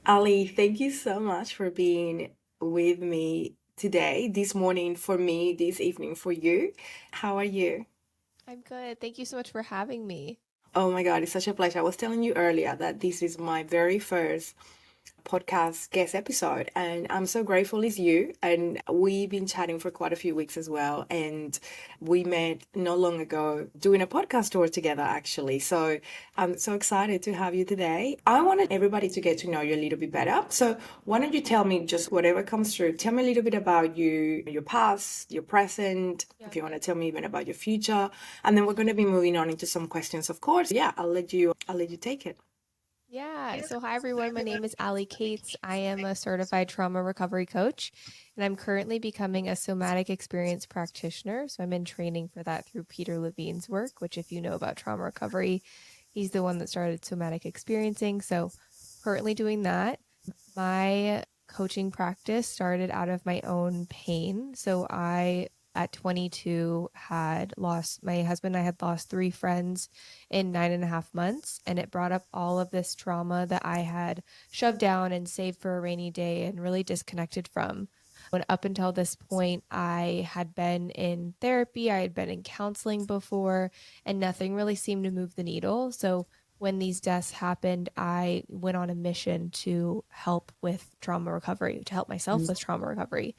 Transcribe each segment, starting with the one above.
Ali, thank you so much for being with me today, this morning for me, this evening for you. How are you? I'm good. Thank you so much for having me. Oh my God, it's such a pleasure. I was telling you earlier that this is my very first podcast guest episode, and I'm so grateful it's you. And we've been chatting for quite a few weeks as well, and we met not long ago doing a podcast tour together, actually. So I'm so excited to have you today. I wanted everybody to get to know you a little bit better. So why don't you tell me just whatever comes through? Tell me a little bit about you, your past, your present. Yeah. If you want to tell me even about your future, and then we're going to be moving on into some questions, of course. Yeah, I'll let you take it. Yeah. So, hi, everyone. My name is Ali Cates. I am a certified trauma recovery coach, and I'm currently becoming a somatic experience practitioner. So, I'm in training for that through Peter Levine's work, which, if you know about trauma recovery, he's the one that started somatic experiencing. So, currently doing that. My coaching practice started out of my own pain. So I, at 22, had lost my husband. I had lost three friends in 9.5 months, and it brought up all of this trauma that I had shoved down and saved for a rainy day and really disconnected from. When up until this point, I had been in therapy, I had been in counseling before, and nothing really seemed to move the needle. So when these deaths happened, I went on a mission to help with trauma recovery, to help myself with trauma recovery.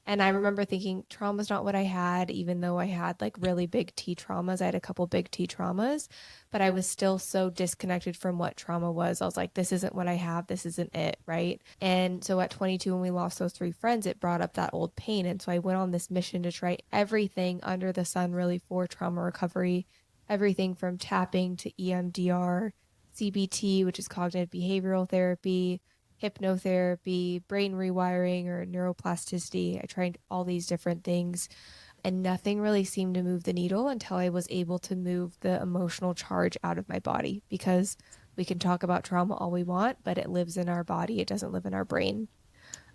And I remember thinking trauma's not what I had, even though I had like really big T traumas. I had a couple big T traumas, but I was still so disconnected from what trauma was. I was like, this isn't what I have. This isn't it. Right. And so at 22, when we lost those three friends, it brought up that old pain. And so I went on this mission to try everything under the sun, really, for trauma recovery, everything from tapping to EMDR, CBT, which is cognitive behavioral therapy, hypnotherapy, brain rewiring, or neuroplasticity. I tried all these different things, and nothing really seemed to move the needle until I was able to move the emotional charge out of my body. Because we can talk about trauma all we want, but it lives in our body, it doesn't live in our brain.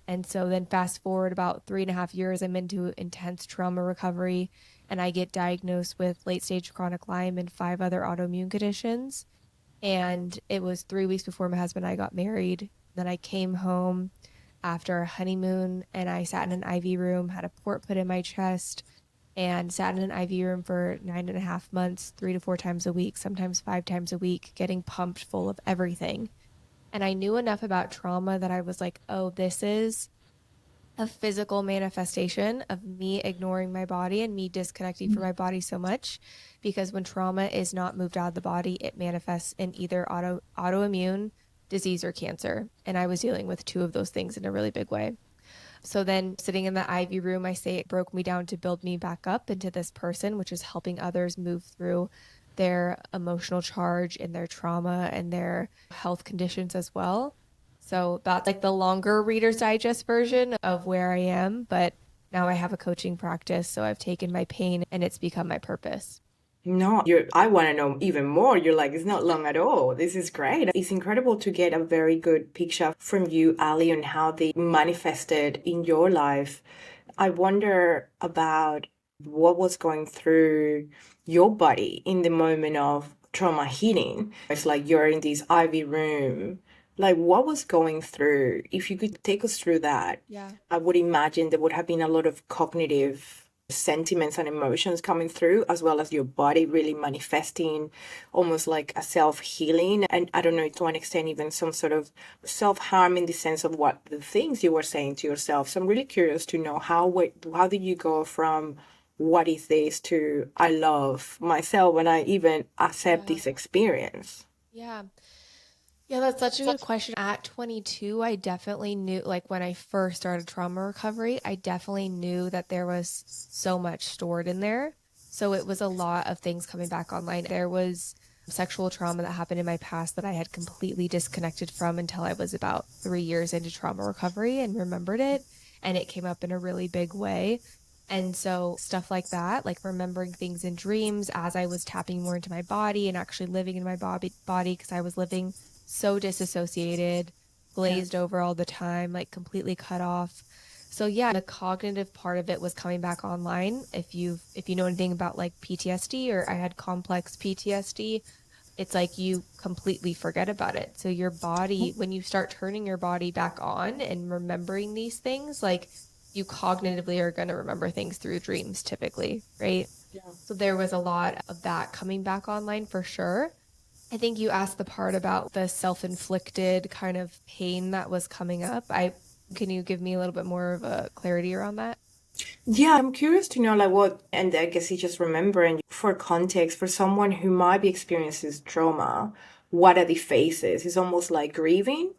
And so then, fast forward about 3.5 years, I'm into intense trauma recovery, and I get diagnosed with late stage chronic Lyme and five other autoimmune conditions. And it was 3 weeks before my husband and I got married. Then I came home after a honeymoon and I sat in an IV room, had a port put in my chest, and sat in an IV room for 9.5 months, 3 to 4 times a week, sometimes 5 times a week, getting pumped full of everything. And I knew enough about trauma that I was like, oh, this is a physical manifestation of me ignoring my body and me disconnecting from my body so much, because when trauma is not moved out of the body, it manifests in either autoimmune disease or cancer. And I was dealing with two of those things in a really big way. So then, sitting in the IV room, I say it broke me down to build me back up into this person, which is helping others move through their emotional charge and their trauma and their health conditions as well. So that's like the longer Reader's Digest version of where I am. But now I have a coaching practice. So I've taken my pain and it's become my purpose. No, I want to know even more. You're like, it's not long at all. This is great. It's incredible to get a very good picture from you, Ali, on how they manifested in your life. I wonder about what was going through your body in the moment of trauma hitting. It's like you're in this IV room. Like, what was going through? If you could take us through that, Yeah. I would imagine there would have been a lot of cognitive sentiments and emotions coming through, as well as your body really manifesting almost like a self-healing. And I don't know, to an extent, even some sort of self-harm in the sense of what the things you were saying to yourself. So I'm really curious to know how did you go from what is this to I love myself and I even accept Yeah. this experience. Yeah. Yeah, that's such a good question. At 22, I definitely knew, like when I first started trauma recovery, I definitely knew that there was so much stored in there. So it was a lot of things coming back online. There was sexual trauma that happened in my past that I had completely disconnected from until I was about 3 years into trauma recovery and remembered it. And it came up in a really big way. And so stuff like that, like remembering things in dreams as I was tapping more into my body and actually living in my body because I was living so disassociated, Yeah. glazed over all the time, like completely cut off. So yeah, the cognitive part of it was coming back online. If you know anything about like PTSD, or I had complex PTSD, it's like you completely forget about it. So your body, when you start turning your body back on and remembering these things, like you cognitively are going to remember things through dreams typically, right? Yeah. So there was a lot of that coming back online for sure. I think you asked the part about the self-inflicted kind of pain that was coming up. Can you give me a little bit more of a clarity around that? Yeah, I'm curious to know like what, and I guess you just remembering for context, for someone who might be experiencing trauma, what are the phases? It's almost like grieving,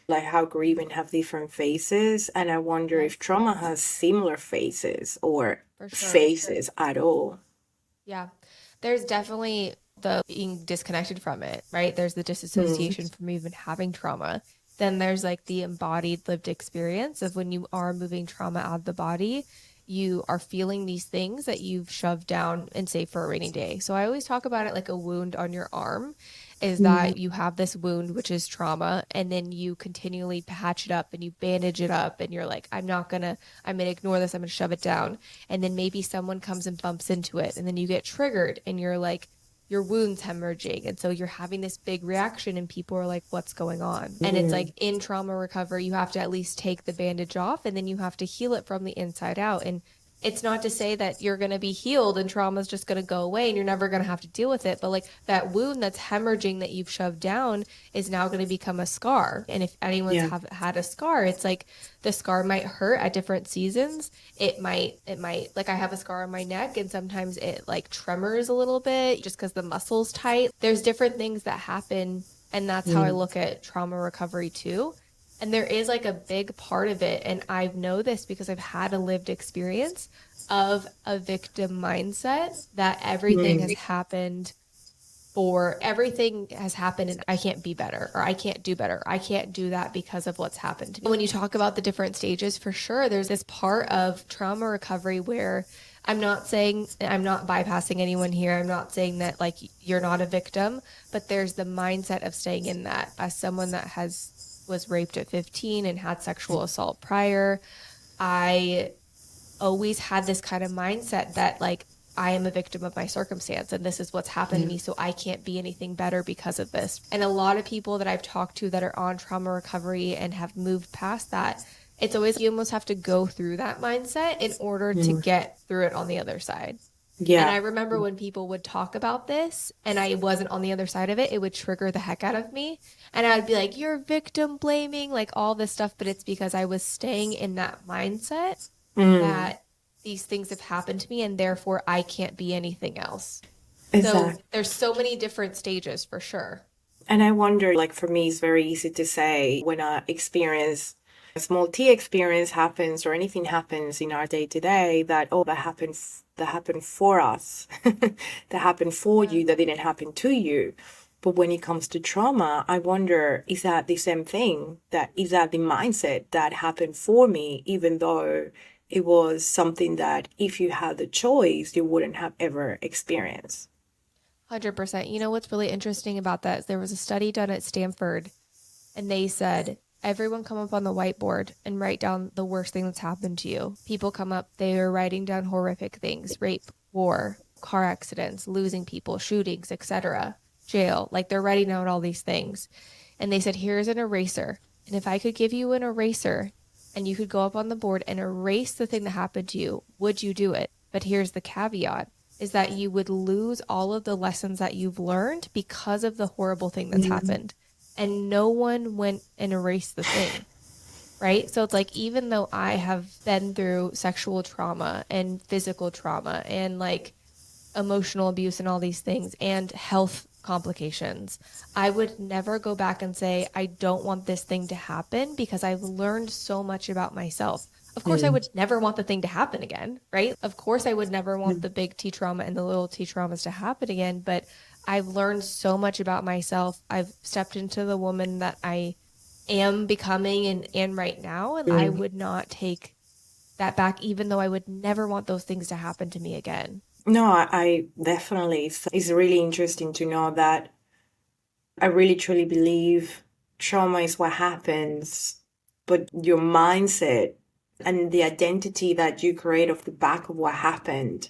like how grieving have different phases. And I wonder if Yes, trauma has similar phases or for sure. phases at all. Yeah. There's definitely the being disconnected from it, right? There's the Mm, disassociation from even having trauma. Then there's like the embodied lived experience of when you are moving trauma out of the body, you are feeling these things that you've shoved down and saved for a rainy day. So I always talk about it like a wound on your arm is mm, that you have this wound, which is trauma, and then you continually patch it up and you bandage it up and you're like, I'm gonna ignore this, I'm gonna shove it down. And then maybe someone comes and bumps into it and then you get triggered and you're like, your wound's hemorrhaging. And so you're having this big reaction and people are like, what's going on? And it's mm, like in trauma recovery, you have to at least take the bandage off and then you have to heal it from the inside out. And it's not to say that you're going to be healed and trauma is just going to go away and you're never going to have to deal with it. But like that wound that's hemorrhaging that you've shoved down is now going to become a scar. And if anyone's yeah. have had a scar, it's like the scar might hurt at different seasons. It might like I have a scar on my neck and sometimes it like tremors a little bit just because the muscle's tight. There's different things that happen. And that's how I Mm, look at trauma recovery too. And there is like a big part of it. And I know this because I've had a lived experience of a victim mindset that everything has happened and I can't be better or I can't do better. I can't do that because of what's happened to me. When you talk about the different stages, for sure, there's this part of trauma recovery where I'm not saying I'm not bypassing anyone here. I'm not saying that like you're not a victim, but there's the mindset of staying in that as someone that has was raped at 15 and had sexual assault prior. I always had this kind of mindset that like I am a victim of my circumstance and this is what's happened to mm, me, so I can't be anything better because of this. And a lot of people that I've talked to that are on trauma recovery and have moved past that, it's always you almost have to go through that mindset in order to mm. get through it on the other side. And Yeah. I remember when people would talk about this and I wasn't on the other side of it, it would trigger the heck out of me. And I would be like, you're victim blaming, like all this stuff. But it's because I was staying in that mindset Mm, that these things have happened to me and therefore I can't be anything else. So exactly. there's so many different stages for sure. And I wonder, like for me, it's very easy to say when I experience a small T experience happens or anything happens in our day to day that, oh, that happened for us, that happened for Yeah. you, that didn't happen to you. But when it comes to trauma, I wonder, is that the same thing? That is that the mindset that happened for me, even though it was something that if you had the choice, you wouldn't have ever experienced. 100%. You know what's really interesting about that is there was a study done at Stanford and they said, everyone come up on the whiteboard and write down the worst thing that's happened to you. People come up, they are writing down horrific things, rape, war, car accidents, losing people, shootings, etc., jail. Like they're writing down all these things. And they said, here's an eraser. And if I could give you an eraser and you could go up on the board and erase the thing that happened to you, would you do it? But here's the caveat is that you would lose all of the lessons that you've learned because of the horrible thing that's Mm, happened. And no one went and erased the thing, right? So it's like, even though I have been through sexual trauma and physical trauma and like emotional abuse and all these things and health complications, I would never go back and say, I don't want this thing to happen because I've learned so much about myself. Of course, I mm, would never want the thing to happen again, right? Of course, I would never want mm. the big T trauma and the little T traumas to happen again, but I've learned so much about myself. I've stepped into the woman that I am becoming and right now, and I Mm. would not take that back, even though I would never want those things to happen to me again. No, I definitely. It's really interesting to know that I really truly believe trauma is what happens, but your mindset and the identity that you create off the back of what happened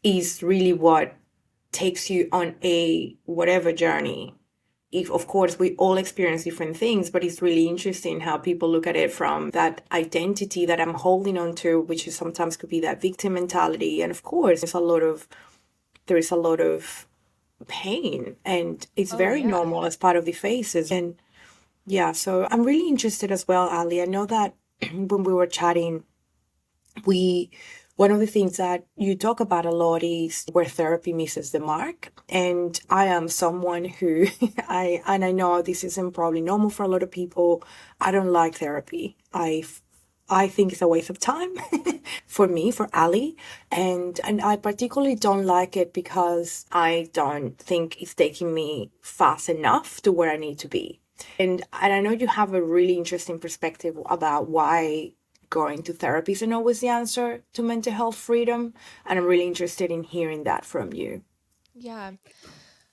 is really what takes you on a whatever journey. If, of course, we all experience different things, but it's really interesting how people look at it from that identity that I'm holding on to, which is sometimes could be that victim mentality. And of course, there is a lot of pain, and it's Oh, very yeah. normal as part of the phases. And yeah, so I'm really interested as well, Ali. I know that when we were chatting, we one of the things that you talk about a lot is where therapy misses the mark. And I am someone who I know this isn't probably normal for a lot of people. I don't like therapy. I think it's a waste of time for me, for Ali. And I particularly don't like it because I don't think it's taking me fast enough to where I need to be. And I know you have a really interesting perspective about why going to therapy isn't always the answer to mental health freedom. And I'm really interested in hearing that from you. Yeah.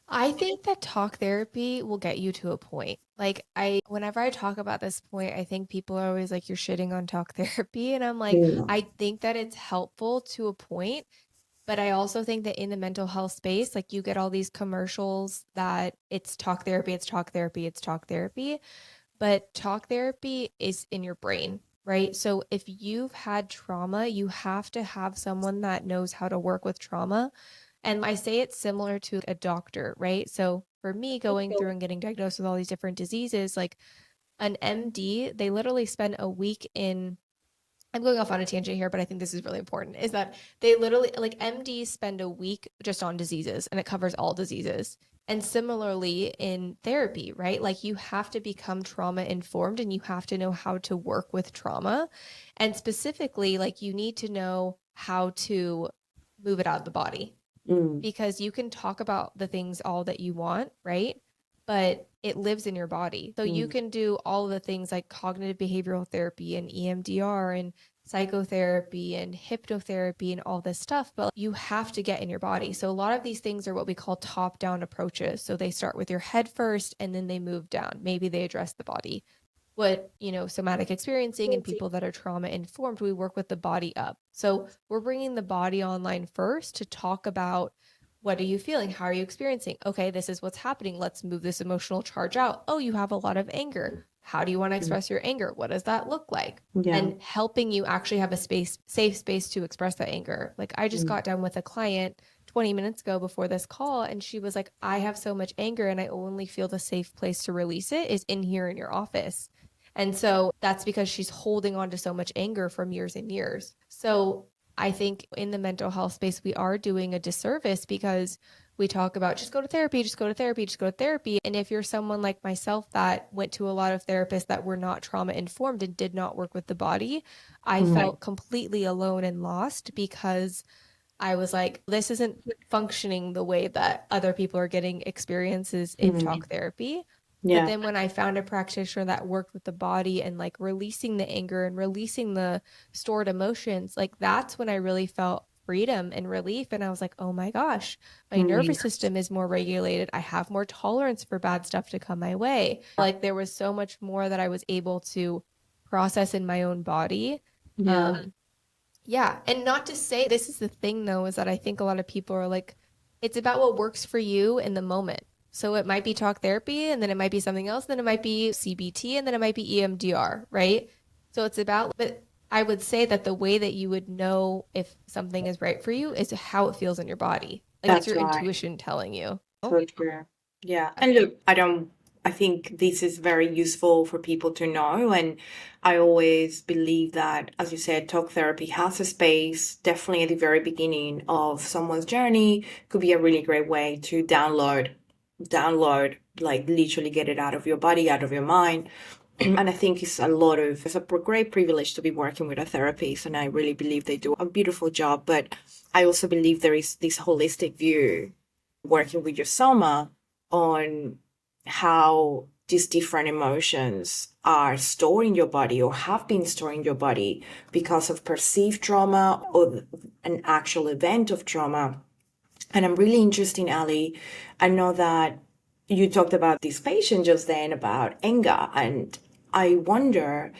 I think that talk therapy will get you to a point. Like whenever I talk about this point, I think people are always like, you're shitting on talk therapy. And I'm like, Mm. I think that it's helpful to a point, but I also think that in the mental health space, like you get all these commercials that it's talk therapy, it's talk therapy, it's talk therapy. But talk therapy is in your brain, right? So if you've had trauma, you have to have someone that knows how to work with trauma. And I say it's similar to a doctor, right? So for me, going through and getting diagnosed with all these different diseases, like an MD, they literally spend a week in. I'm going off on a tangent here, but I think this is really important. Is that they literally, like MDs spend a week just on diseases and it covers all diseases. And similarly in therapy, right? Like you have to become trauma informed and you have to know how to work with trauma. And specifically, like you need to know how to move it out of the body, Mm. because you can talk about the things all that you want, right? But it lives in your body. So you Mm. can do all of the things like cognitive behavioral therapy and EMDR and psychotherapy and hypnotherapy and all this stuff, but you have to get in your body. So a lot of these things are what we call top down approaches. So they start with your head first and then they move down. Maybe they address the body. What, somatic experiencing and people that are trauma informed, we work with the body up. So we're bringing the body online first to talk about, what are you feeling? How are you experiencing? Okay, this is what's happening. Let's move this emotional charge out. Oh, you have a lot of anger. How do you want to Mm. express your anger? What does that look like? Yeah. And helping you actually have a safe space to express that anger. Like I just Mm. got done with a client 20 minutes ago before this call, and she was like, I have so much anger and I only feel the safe place to release it is in here in your office. And so that's because she's holding on to so much anger from years and years. So I think in the mental health space, we are doing a disservice because we talk about just go to therapy, just go to therapy, just go to therapy. And if you're someone like myself that went to a lot of therapists that were not trauma informed and did not work with the body, I Mm. felt completely alone and lost because I was like, this isn't functioning the way that other people are getting experiences in Mm. talk therapy. But Yeah. then when I found a practitioner that worked with the body and like releasing the anger and releasing the stored emotions, like that's when I really felt freedom and relief. And I was like, oh my gosh, my Mm. nervous system is more regulated. I have more tolerance for bad stuff to come my way. Like there was so much more that I was able to process in my own body. Yeah. Um, yeah. And not to say this is the thing though, is that I think a lot of people are like, it's about what works for you in the moment. So it might be talk therapy and then it might be something else, then it might be CBT and then it might be EMDR, right? So it's about, but I would say that the way that you would know if something is right for you is how it feels in your body. Like it's That's your right. intuition telling you. So true. Yeah. And look, I think this is very useful for people to know. And I always believe that, as you said, talk therapy has a space, definitely at the very beginning of someone's journey, could be a really great way to download, like literally get it out of your body, out of your mind. And I think it's a great privilege to be working with a therapist. And I really believe they do a beautiful job. But I also believe there is this holistic view working with your soma on how these different emotions are stored in your body or have been stored in your body because of perceived trauma or an actual event of trauma. And I'm really interested, Ali. I know that you talked about this patient just then about anger, and I wonder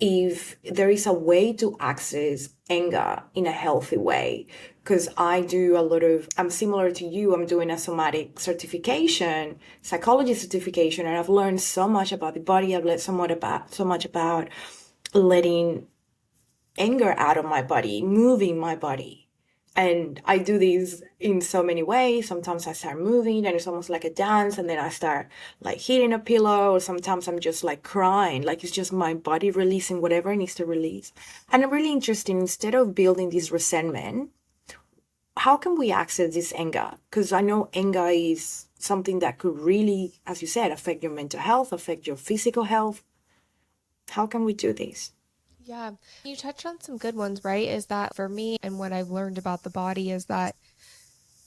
if there is a way to access anger in a healthy way. Because I'm similar to you, I'm doing a somatic certification, psychology certification, and I've learned so much about the body. I've learned so much about letting anger out of my body, moving my body. And I do these in so many ways. Sometimes I start moving and it's almost like a dance, and then I start like hitting a pillow, or sometimes I'm just like crying, like it's just my body releasing whatever it needs to release. And I'm really interested, instead of building this resentment, how can we access this anger? Because I know anger is something that could really, as you said, affect your mental health, affect your physical health. How can we do this? Yeah, you touched on some good ones, right? Is that for me, and what I've learned about the body is that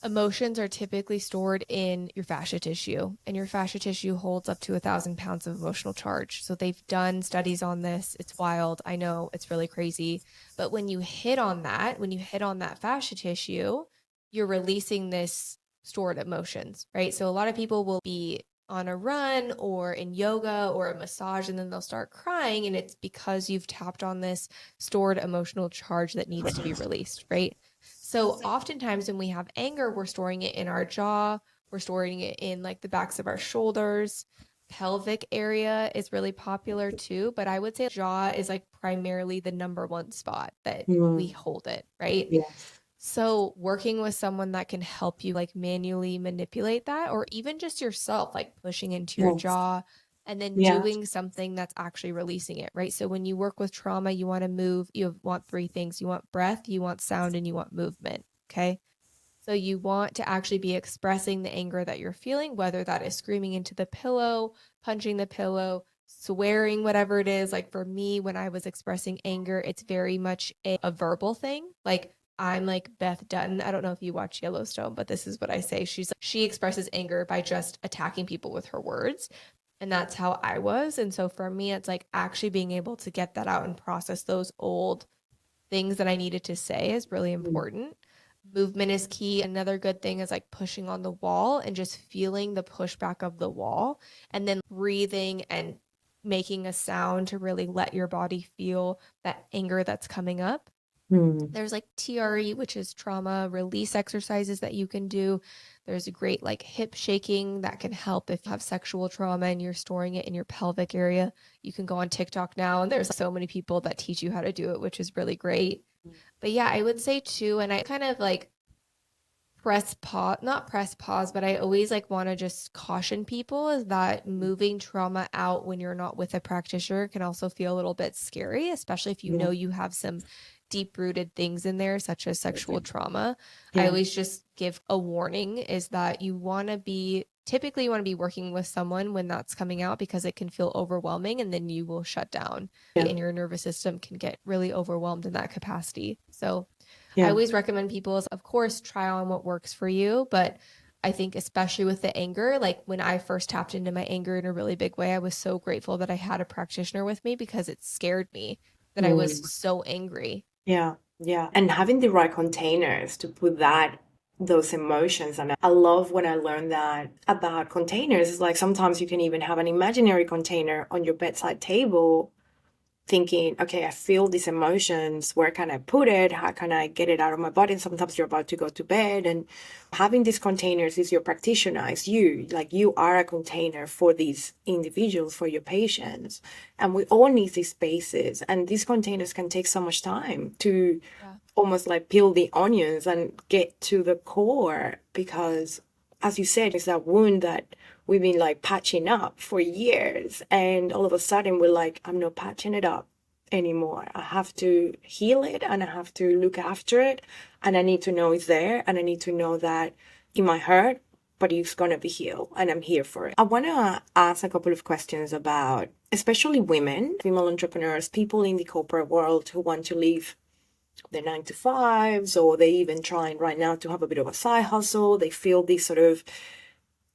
emotions are typically stored in your fascia tissue, and your fascia tissue holds up to 1,000 pounds of emotional charge. So they've done studies on this. It's wild. I know it's really crazy. But when you hit on that fascia tissue, you're releasing this stored emotions, right? So a lot of people will be on a run or in yoga or a massage, and then they'll start crying. And it's because you've tapped on this stored emotional charge that needs to be released, right? So oftentimes when we have anger, we're storing it in our jaw, we're storing it in like the backs of our shoulders. Pelvic area is really popular too, but I would say jaw is like primarily the number one spot that we Mm, hold it, right? yes, So working with someone that can help you like manually manipulate that, or even just yourself, like pushing into your yes, jaw and then yeah. doing something that's actually releasing it, right? So when you work with trauma, you want to move, you want three things. You want breath, you want sound, and you want movement. Okay. So you want to actually be expressing the anger that you're feeling, whether that is screaming into the pillow, punching the pillow, swearing, whatever it is. Like for me, when I was expressing anger, it's very much a verbal thing. Like I'm like Beth Dutton. I don't know if you watch Yellowstone, but this is what I say. She expresses anger by just attacking people with her words. And that's how I was. And so for me, it's like actually being able to get that out and process those old things that I needed to say is really Mm, important. Movement is key. Another good thing is like pushing on the wall and just feeling the pushback of the wall, and then breathing and making a sound to really let your body feel that anger that's coming up. mm, There's like TRE, which is trauma release exercises that you can do. There's a great like hip shaking that can help if you have sexual trauma and you're storing it in your pelvic area. You can go on TikTok now, and there's so many people that teach you how to do it, which is really great. But yeah, I would say too, and I kind of like press pause, not press pause, but I always like want to just caution people is that moving trauma out when you're not with a practitioner can also feel a little bit scary, especially if you yeah, know you have some deep rooted things in there, such as sexual trauma. I yeah, always just give a warning is that typically you want to be working with someone when that's coming out because it can feel overwhelming and then you will shut down yeah, and your nervous system can get really overwhelmed in that capacity. So I yeah. always recommend people is, of course, try on what works for you. But I think, especially with the anger, like when I first tapped into my anger in a really big way, I was so grateful that I had a practitioner with me because it scared me that I was Mm, so angry. yeah, yeah. And having the right containers to put those emotions. And I love when I learned that about containers. It's like sometimes you can even have an imaginary container on your bedside table, thinking, okay, I feel these emotions. Where can I put it? How can I get it out of my body? And sometimes you're about to go to bed, and having these containers is your practitioner, it's you. Like you are a container for these individuals, for your patients. And we all need these spaces. And these containers can take so much time to Yeah. almost like peel the onions and get to the core, because as you said, it's that wound that we've been like patching up for years, and all of a sudden we're like, I'm not patching it up anymore. I have to heal it, and I have to look after it, and I need to know it's there, and I need to know that it might hurt, but it's going to be healed, and I'm here for it. I want to ask a couple of questions about especially women, female entrepreneurs, people in the corporate world who want to leave their 9 to 5s, or they even trying right now to have a bit of a side hustle. They feel this sort of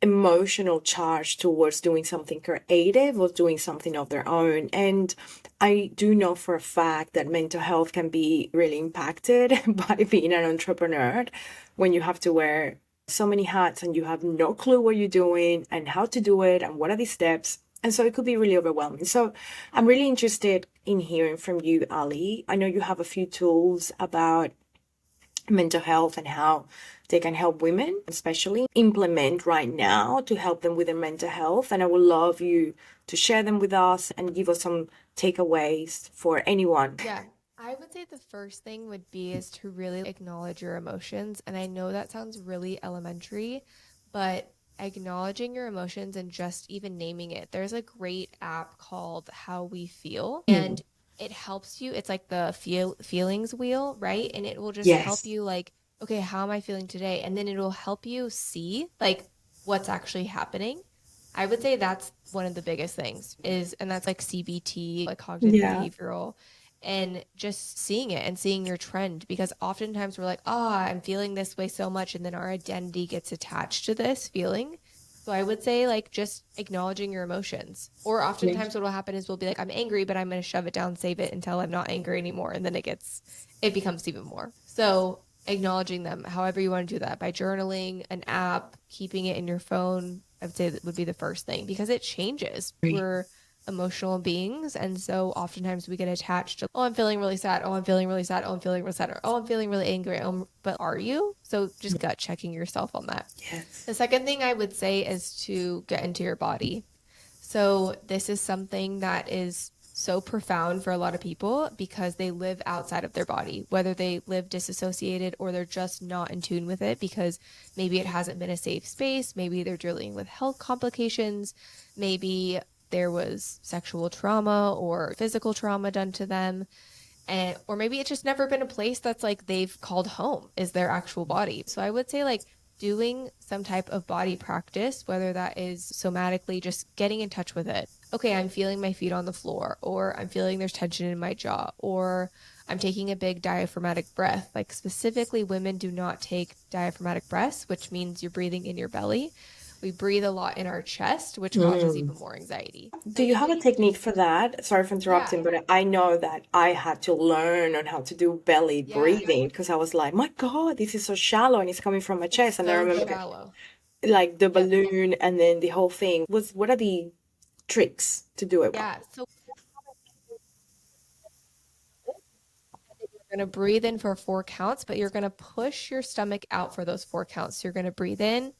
emotional charge towards doing something creative or doing something of their own. And I do know for a fact that mental health can be really impacted by being an entrepreneur when you have to wear so many hats and you have no clue what you're doing and how to do it and what are the steps. And so it could be really overwhelming. So I'm really interested in hearing from you, Ali. I know you have a few tools about mental health and how they can help women, especially implement right now to help them with their mental health. And I would love you to share them with us and give us some takeaways for anyone. Yeah. I would say the first thing would be is to really acknowledge your emotions. And I know that sounds really elementary, but acknowledging your emotions and just even naming it. There's a great app called How We Feel, and it helps you. It's like the feelings wheel, right? And it will just help Yes. you like, okay, how am I feeling today? And then it'll help you see like what's actually happening. I would say that's one of the biggest things is, and that's like CBT, like cognitive Yeah. behavioral, and just seeing it and seeing your trend, because oftentimes we're like, oh, I'm feeling this way so much, and then our identity gets attached to this feeling. So I would say like just acknowledging your emotions. Or oftentimes what will happen is we'll be like, I'm angry, but I'm going to shove it down, save it until I'm not angry anymore, and then it becomes even more. So acknowledging them, however you want to do that, by journaling, an app, keeping it in your phone, I would say that would be the first thing, because it changes. We're emotional beings. And so oftentimes we get attached to, oh, I'm feeling really sad. Oh, I'm feeling really sad. Oh, I'm feeling really sad. Or, oh, I'm feeling really angry. But are you? So just gut checking yourself on that. Yes. The second thing I would say is to get into your body. So this is something that is so profound for a lot of people because they live outside of their body, whether they live disassociated or they're just not in tune with it because maybe it hasn't been a safe space. Maybe they're dealing with health complications. Maybe there was sexual trauma or physical trauma done to them. And, or maybe it's just never been a place that's like they've called home is their actual body. So I would say like doing some type of body practice, whether that is somatically just getting in touch with it. Okay, I'm feeling my feet on the floor, or I'm feeling there's tension in my jaw, or I'm taking a big diaphragmatic breath. Like specifically, women do not take diaphragmatic breaths, which means you're breathing in your belly. We breathe a lot in our chest, which causes even more anxiety. Do you have a technique for that? Sorry for Yeah, interrupting, but I know that I had to learn on how to do belly yeah, breathing because I was like, my God, this is so shallow and it's coming from my it's chest. And I so remember shallow. like the Yep. balloon and then the whole thing was, what are the tricks to do it? Yeah. So you're going to breathe in for 4 counts, but you're going to push your stomach out for those 4 counts. So you're going to breathe in,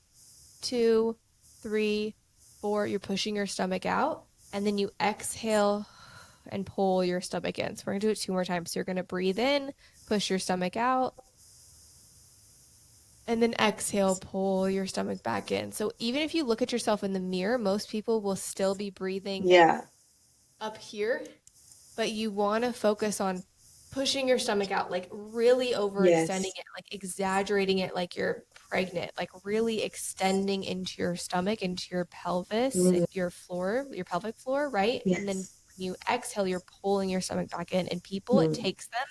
2, 3, 4. You're pushing your stomach out, and then you exhale and pull your stomach in. So we're going to do it 2 more times. So you're going to breathe in, push your stomach out, and then exhale, pull your stomach back in. So even if you look at yourself in the mirror, most people will still be breathing Yeah. up here, but you want to focus on pushing your stomach out, like really overextending Yes. it, like exaggerating it, like you're pregnant, like really extending into your stomach, into your pelvis, Mm, and your floor, your pelvic floor, right? And then yes. when you exhale, you're pulling your stomach back in. And people, it Mm, takes them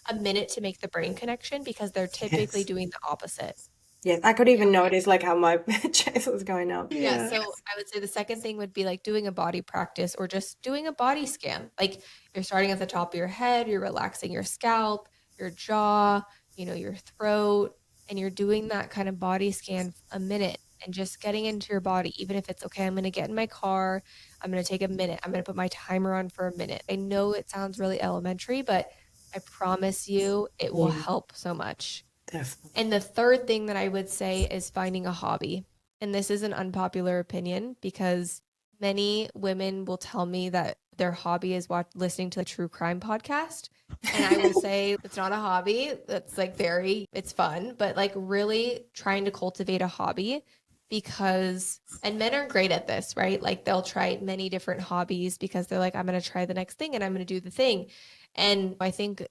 a minute to make the brain connection because they're typically yes. doing the opposite. Yes. I could even notice like how my chest was going up. Yeah, Yeah. so I would say the second thing would be like doing a body practice or just doing a body scan. Like you're starting at the top of your head, you're relaxing your scalp, your jaw, your throat, and you're doing that kind of body scan a minute and just getting into your body, even if it's okay, I'm going to get in my car, I'm going to take a minute, I'm going to put my timer on for a minute. I know it sounds really elementary, but I promise you it will Yeah, help so much. definitely. And the third thing that I would say is finding a hobby. And this is an unpopular opinion because many women will tell me that their hobby is listening to a true crime podcast. And I will say it's not a hobby. That's like it's fun, but like really trying to cultivate a hobby because, and men are great at this, right? Like they'll try many different hobbies because they're like, I'm going to try the next thing and I'm going to do the thing. And I think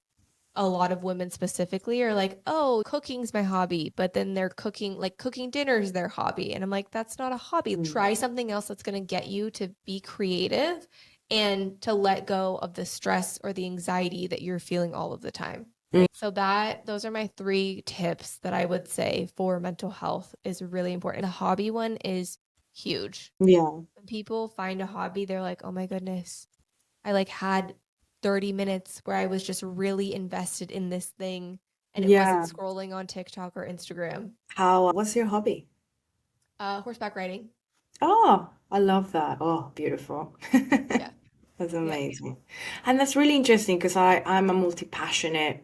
a lot of women specifically are like, oh, cooking's my hobby. But then they're cooking dinner is their hobby. And I'm like, that's not a hobby. Mm, Try something else that's going to get you to be creative and to let go of the stress or the anxiety that you're feeling all of the time. mm, Right. So those are my 3 tips that I would say for mental health is really important. The hobby one is huge. yeah. When people find a hobby, they're like, oh my goodness, I like had 30 minutes where I was just really invested in this thing and it wasn't Yeah. scrolling on TikTok or Instagram. What's your hobby? Horseback riding. Oh, I love that. Oh, beautiful. Yeah. That's Yeah. amazing. And that's really interesting because I'm a multi-passionate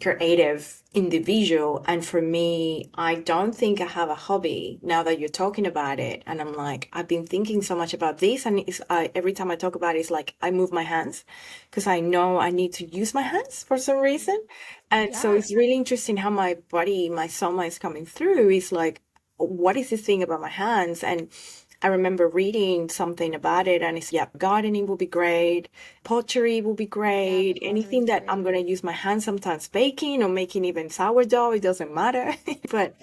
creative individual, and for me, I don't think I have a hobby now that you're talking about it. And I'm like, I've been thinking so much about this, and every time I talk about it, it's like I move my hands because I know I need to use my hands for some reason. And so Yeah. it's really interesting how my body, my soma is coming through. It's like, what is this thing about my hands? And I remember reading something about it, and it's, yeah, gardening will be great, pottery will be Yeah. great, anything Pottery's that I'm great. going to use my hands, sometimes baking or making even sourdough, it doesn't matter. But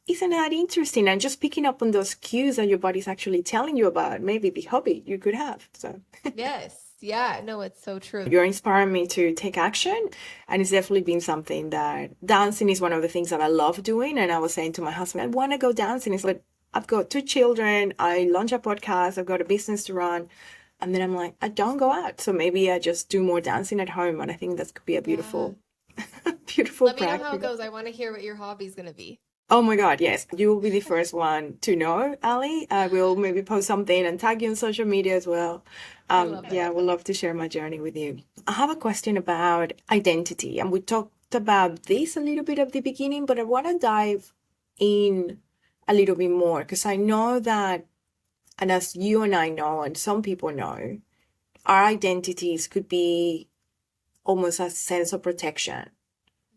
isn't that interesting? And just picking up on those cues that your body's actually telling you about, maybe the hobby you could have. So Yes. Yeah. No, it's so true. you're inspiring me to take action. And it's definitely been something that dancing is one of the things that I love doing. And I was saying to my husband, I want to go dancing. It's like, I've got two children, I launch a podcast, I've got a business to run. And then I'm like, I don't go out. So maybe I just do more dancing at home. And I think that could be a Yeah. beautiful, beautiful Let me know how it practice. goes. I want to hear what your hobby's going to be. Oh my God, yes. You will be the first one to know, Ali. I will maybe post something and tag you on social media as well. I love Yeah, it. I would love to share my journey with you. I have a question about identity, and we talked about this a little bit at the beginning, but I want to dive in a little bit more because I know that, and as you and I know, and some people know, our identities could be almost a sense of protection.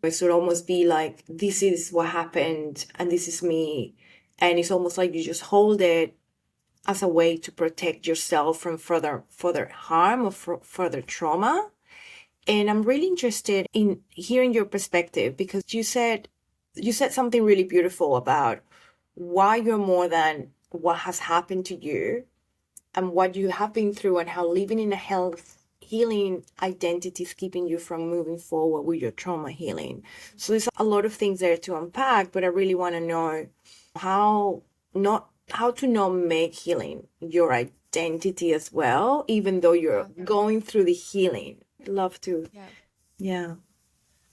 It should almost be like, this is what happened and this is me. And it's almost like you just hold it as a way to protect yourself from further harm or further trauma. And I'm really interested in hearing your perspective because you said something really beautiful about why you're more than what has happened to you and what you have been through and how living in a health healing identity is keeping you from moving forward with your trauma healing. So there's a lot of things there to unpack, but I really want to know how not how to not make healing your identity as well, even though you're Yeah. going through the healing. I'd love to. Yeah. Yeah.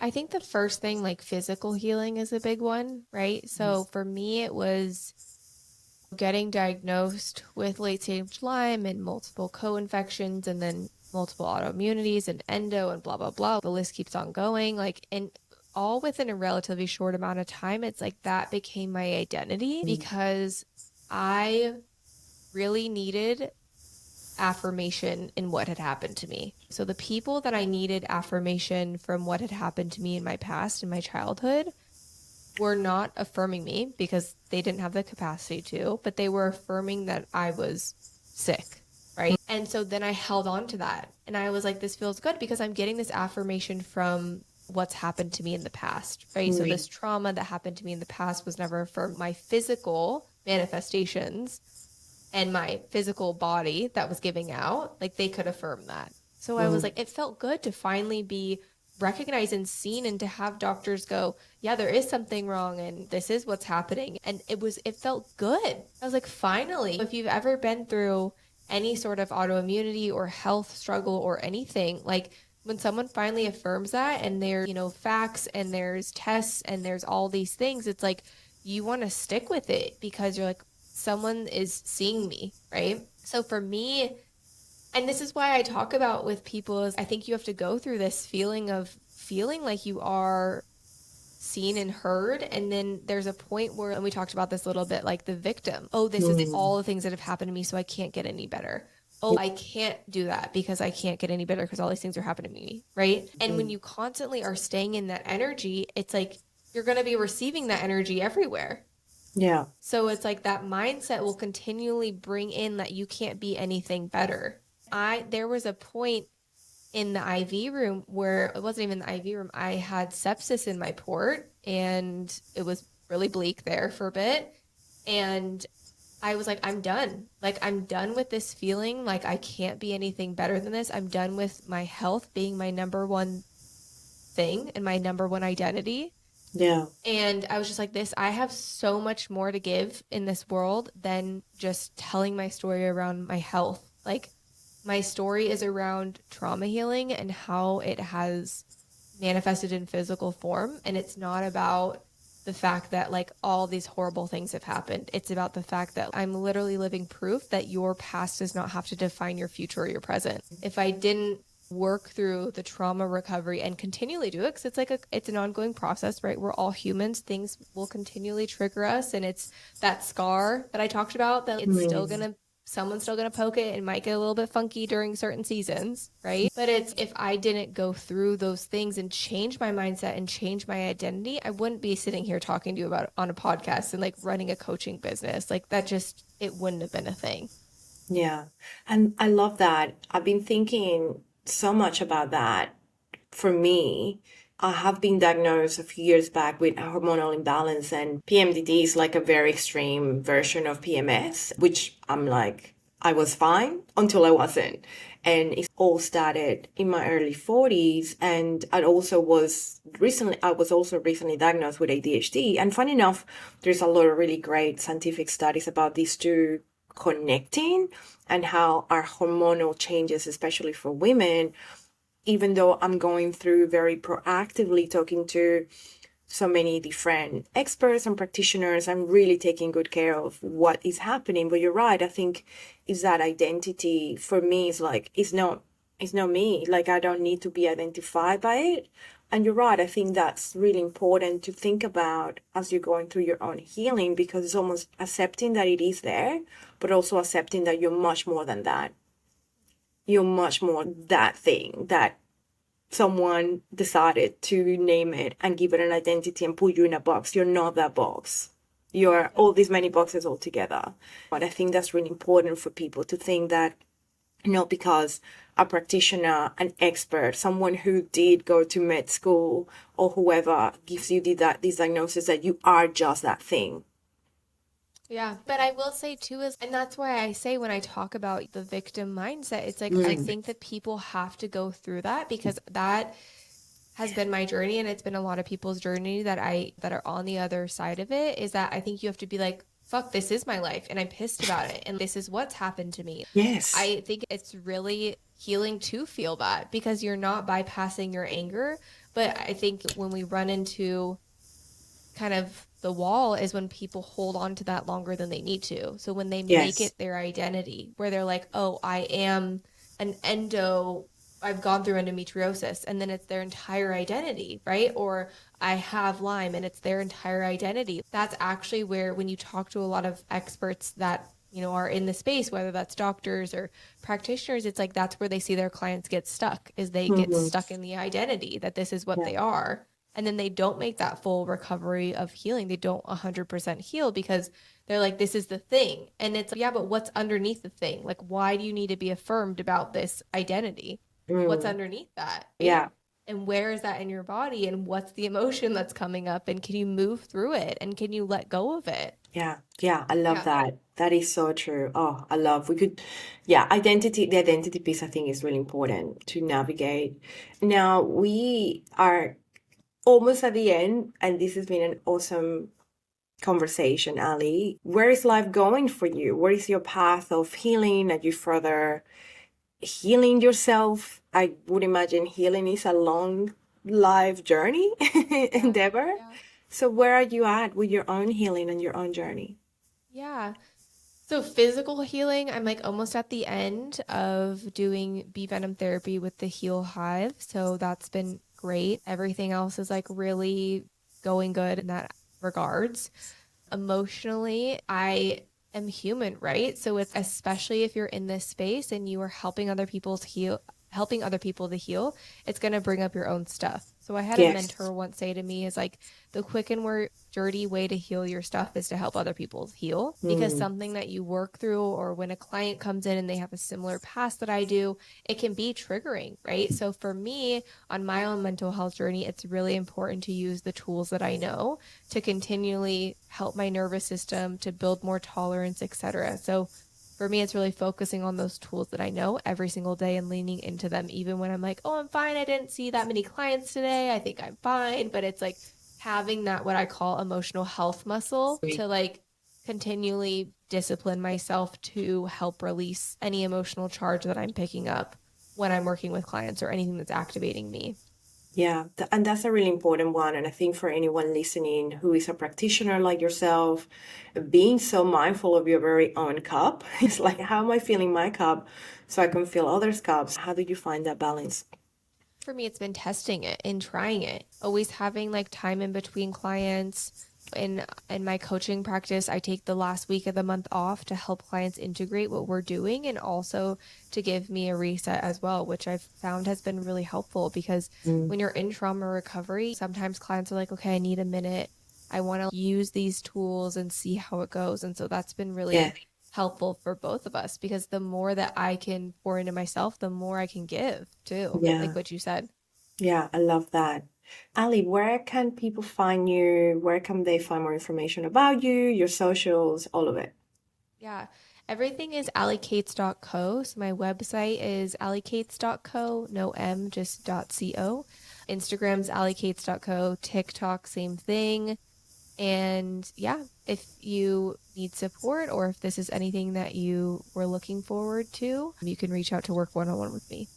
I think the first thing, like physical healing, is a big one, right? So for me, it was getting diagnosed with late stage Lyme and multiple co-infections and then multiple autoimmunities and endo and blah, blah, blah. The list keeps on going. Like, and all within a relatively short amount of time, it's like that became my identity because I really needed affirmation in what had happened to me. So the people that I needed affirmation from what had happened to me in my past, in my childhood, were not affirming me because they didn't have the capacity to, but they were affirming that I was sick, right? And so then I held on to that. And I was like, this feels good because I'm getting this affirmation from what's happened to me in the past, right? So this trauma that happened to me in the past was never affirmed. My physical manifestations and my physical body that was giving out, like they could affirm that. So I was like, it felt good to finally be recognized and seen and to have doctors go, yeah, there is something wrong and this is what's happening. And it felt good. I was like, finally, if you've ever been through any sort of autoimmunity or health struggle or anything, like when someone finally affirms that and there's, facts and there's tests and there's all these things, it's like you want to stick with it because you're like, someone is seeing me, right? So for me, and this is why I talk about with people is I think you have to go through this feeling of feeling like you are seen and heard. And then there's a point where, and we talked about this a little bit, like the victim. Oh, this is all the things that have happened to me, so I can't get any better. Oh, I can't do that because I can't get any better because all these things are happening to me, right? And when you constantly are staying in that energy, it's like you're going to be receiving that energy everywhere. Yeah. So it's like that mindset will continually bring in that you can't be anything better. There was a point in the IV room where it wasn't even the IV room. I had sepsis in my port and it was really bleak there for a bit. And I was like, I'm done. Like, I'm done with this feeling like I can't be anything better than this. I'm done with my health being my number one thing and my number one identity. Yeah. And I was just like, I have so much more to give in this world than just telling my story around my health. Like, my story is around trauma healing and how it has manifested in physical form. And it's not about the fact that like all these horrible things have happened. It's about the fact that I'm literally living proof that your past does not have to define your future or your present. If I didn't work through the trauma recovery and continually do it, because it's like it's an ongoing process, right? We're all humans. Things will continually trigger us, and it's that scar that I talked about that it's still gonna, someone's still going to poke it and might get a little bit funky during certain seasons, right? But it's, if I didn't go through those things and change my mindset and change my identity, I wouldn't be sitting here talking to you about it on a podcast and like running a coaching business. Like that just, it wouldn't have been a thing. Yeah. And I love that. I've been thinking so much about that. For me, I have been diagnosed a few years back with a hormonal imbalance, and PMDD is like a very extreme version of PMS, which I'm like, I was fine until I wasn't. And it all started in my early 40s. And I was also recently diagnosed with ADHD. And funny enough, there's a lot of really great scientific studies about these two connecting and how our hormonal changes, especially for women, even though I'm going through very proactively talking to so many different experts and practitioners, I'm really taking good care of what is happening. But you're right. I think is that identity for me is like, it's not me. Like I don't need to be identified by it. And you're right. I think that's really important to think about as you're going through your own healing, because it's almost accepting that it is there, but also accepting that you're much more than that. You're much more that thing that someone decided to name it and give it an identity and put you in a box. You're not that box. You're all these many boxes all together. But I think that's really important for people to think that not because a practitioner, an expert, someone who did go to med school or whoever gives you these diagnoses that you are just that thing. Yeah. But I will say too is, and that's why I say when I talk about the victim mindset, it's like, I think that people have to go through that, because that has been my journey, and it's been a lot of people's journey that are on the other side of it, is that I think you have to be like, fuck, this is my life and I'm pissed about it. And this is what's happened to me. Yes. I think it's really healing to feel that, because you're not bypassing your anger. But I think when we run into kind of the wall is when people hold on to that longer than they need to. So when they make it their identity, where they're like, oh, I am an I've gone through endometriosis, and then it's their entire identity, right? Or I have Lyme and it's their entire identity. That's actually where, when you talk to a lot of experts that, you know, are in the space, whether that's doctors or practitioners, it's like that's where they see their clients get stuck, is they get stuck in the identity that this is what they are. And then they don't make that full recovery of healing. They don't 100% heal because they're like, this is the thing. And it's like, yeah, but what's underneath the thing? Like, why do you need to be affirmed about this identity? What's underneath that? Yeah. And where is that in your body? And what's the emotion that's coming up? And can you move through it? And can you let go of it? Yeah. Yeah. I love that. That is so true. Oh, the identity piece I think is really important to navigate. Now we are almost at the end, and this has been an awesome conversation, Ali. Where is life going for you? What is your path of healing? Are you further healing yourself? I would imagine healing is a long life journey endeavor. Yeah. So where are you at with your own healing and your own journey? Yeah. So physical healing, I'm like almost at the end of doing bee venom therapy with the Heal Hive. So that's been great. Everything else is like really going good in that regards. Emotionally, I am human, right? So it's, especially if you're in this space and you are helping other people to heal, it's going to bring up your own stuff. So I had a mentor once say to me is like, the quick and dirty way to heal your stuff is to help other people heal, because something that you work through, or when a client comes in and they have a similar past that I do, it can be triggering, right? So for me, on my own mental health journey, it's really important to use the tools that I know to continually help my nervous system to build more tolerance, etc. So for me, it's really focusing on those tools that I know every single day and leaning into them, even when I'm like, oh, I'm fine. I didn't see that many clients today. I think I'm fine. But it's like having that, what I call emotional health muscle, to like continually discipline myself to help release any emotional charge that I'm picking up when I'm working with clients or anything that's activating me. Yeah, and that's a really important one. And I think for anyone listening who is a practitioner like yourself, being so mindful of your very own cup, it's like, how am I filling my cup so I can fill others' cups? How do you find that balance? For me, it's been testing it and trying it, always having like time in between clients. In my coaching practice, I take the last week of the month off to help clients integrate what we're doing and also to give me a reset as well, which I've found has been really helpful because Mm, when you're in trauma recovery, sometimes clients are like, okay, I need a minute. I want to use these tools and see how it goes. And so that's been yeah, really helpful for both of us because the more that I can pour into myself, the more I can give too, like yeah, what you said. yeah, I love that. Ali, where can people find you? Where can they find more information about you, your socials, all of it? Yeah. Everything is allicates.co. So my website is allicates.co, no M, just .co. Instagram's allicates.co, TikTok, same thing. And yeah, if you need support or if this is anything that you were looking forward to, you can reach out to work one-on-one with me.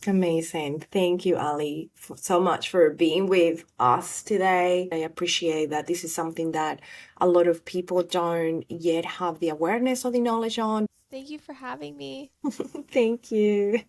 Amazing. Thank you, Ali, so much for being with us today. I appreciate that this is something that a lot of people don't yet have the awareness or the knowledge on. Thank you for having me. Thank you.